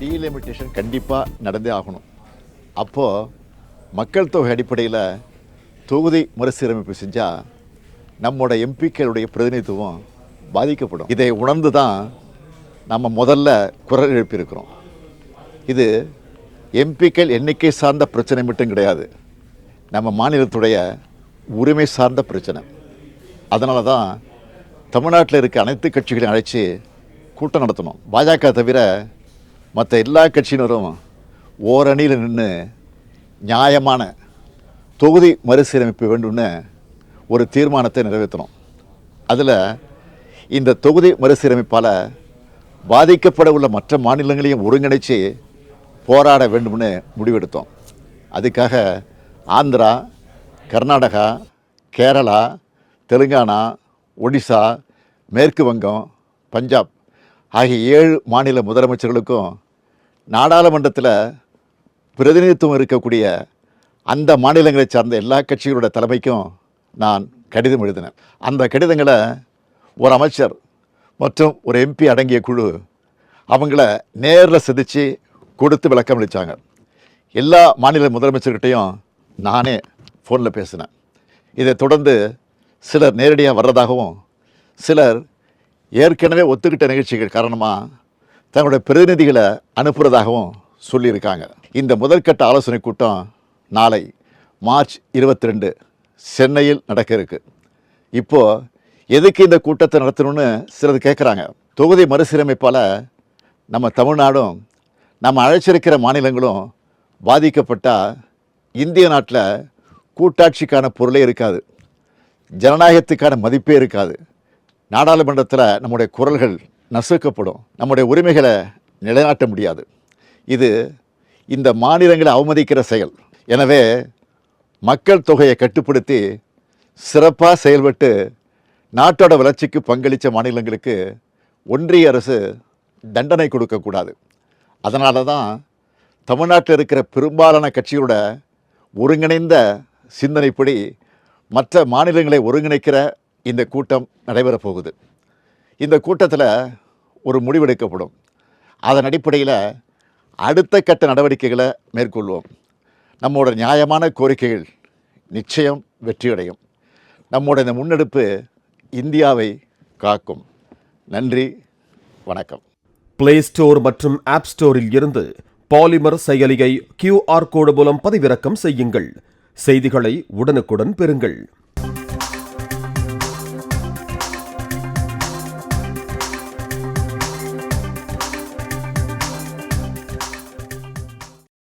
Delimitation கண்டிப்பாக நடந்தே ஆகணும். அப்போது மக்கள் தொகை அடிப்படையில் தொகுதி மறுசீரமைப்பு செஞ்சால் நம்மோட எம்பிக்களுடைய பிரதிநிதித்துவம் பாதிக்கப்படும். இதை உணர்ந்து தான் நம்ம முதல்ல குரல் எழுப்பியிருக்கிறோம். இது எம்பிக்கள் எண்ணிக்கை சார்ந்த பிரச்சனை மட்டும் கிடையாது, நம்ம மாநிலத்துடைய உரிமை சார்ந்த பிரச்சனை. அதனால தான் தமிழ்நாட்டில் இருக்க அனைத்து கட்சிகளையும் அழைச்சி கூட்டம் நடத்தணும். பாஜக தவிர மற்ற எல்லா கட்சியினரும் ஓரணியில் நின்று நியாயமான தொகுதி மறுசீரமைப்பு வேண்டும்னு ஒரு தீர்மானத்தை நிறைவேற்றணும். அதில் இந்த தொகுதி மறுசீரமைப்பால் பாதிக்கப்பட உள்ள மற்ற மாநிலங்களையும் ஒருங்கிணைச்சு போராட வேண்டும்னு முடிவெடுத்தோம். அதுக்காக ஆந்திரா, கர்நாடகா, கேரளா, தெலுங்கானா, ஒடிசா, மேற்கு வங்கம், பஞ்சாப் ஆகிய 7 மாநில முதலமைச்சர்களுக்கும் நாடாளுமன்றத்தில் பிரதிநிதித்துவம் இருக்கக்கூடிய அந்த மாநிலங்களை சார்ந்த எல்லா கட்சிகளோட தலைமைக்கும் நான் கடிதம் எழுதினேன். அந்த கடிதங்களை ஒரு அமைச்சர் மற்றும் ஒரு எம்பி அடங்கிய குழு அவங்கள நேரில் சந்தித்து கொடுத்து விளக்கம் அளித்தாங்க. எல்லா மாநில முதலமைச்சர்கிட்டையும் நானே ஃபோனில் பேசினேன். இதை தொடர்ந்து சிலர் நேரடியாக வர்றதாகவும் சிலர் ஏற்கனவே ஒத்துக்கிட்ட நிகழ்ச்சிகள் காரணமாக தங்களுடைய பிரதிநிதிகளை அனுப்புகிறதாகவும் சொல்லியிருக்காங்க. இந்த முதற்கட்ட ஆலோசனை கூட்டம் நாளை மார்ச் 22 சென்னையில் நடக்க இருக்கு. இப்போது எதுக்கு இந்த கூட்டத்தை நடத்தணும்னு சிலர் கேட்குறாங்க. தொகுதி மறுசீரமைப்பால் நம்ம தமிழ்நாடும் நம்ம அழைச்சிருக்கிற மாநிலங்களும் பாதிக்கப்பட்டால் இந்திய நாட்டில் கூட்டாட்சிக்கான பொருளே இருக்காது, ஜனநாயகத்துக்கான மதிப்பே இருக்காது. நாடாளுமன்றத்தில் நம்முடைய குரல்கள் நசுக்கப்படும், நம்முடைய உரிமைகளை நிலைநாட்ட முடியாது. இது இந்த மாநிலங்களை அவமதிக்கிற செயல். எனவே மக்கள் தொகையை கட்டுப்படுத்தி சிறப்பாக செயல்பட்டு நாட்டோட வளர்ச்சிக்கு பங்களித்த மாநிலங்களுக்கு ஒன்றிய அரசு தண்டனை கொடுக்கக்கூடாது. அதனால தான் தமிழ்நாட்டில் இருக்கிற பெரும்பாலான கட்சியோட ஒருங்கிணைந்த சிந்தனைப்படி மற்ற மாநிலங்களை ஒருங்கிணைக்கிற இந்த கூட்டம் நடைபெறப் போகுது. இந்த கூட்டத்தில் ஒரு முடிவெடுக்கப்படும். அதன் அடிப்படையில் அடுத்த கட்ட நடவடிக்கைகளை மேற்கொள்வோம். நம்மோட நியாயமான கோரிக்கைகள் நிச்சயம் வெற்றியடையும். நம்மோட இந்த முன்னெடுப்பு இந்தியாவை காக்கும். நன்றி, வணக்கம். பிளே ஸ்டோர் மற்றும் ஆப் ஸ்டோரில் இருந்து பாலிமர் செயலியை QR கோடு மூலம் பதிவிறக்கம் செய்யுங்கள். செய்திகளை உடனுக்குடன் பெறுங்கள்.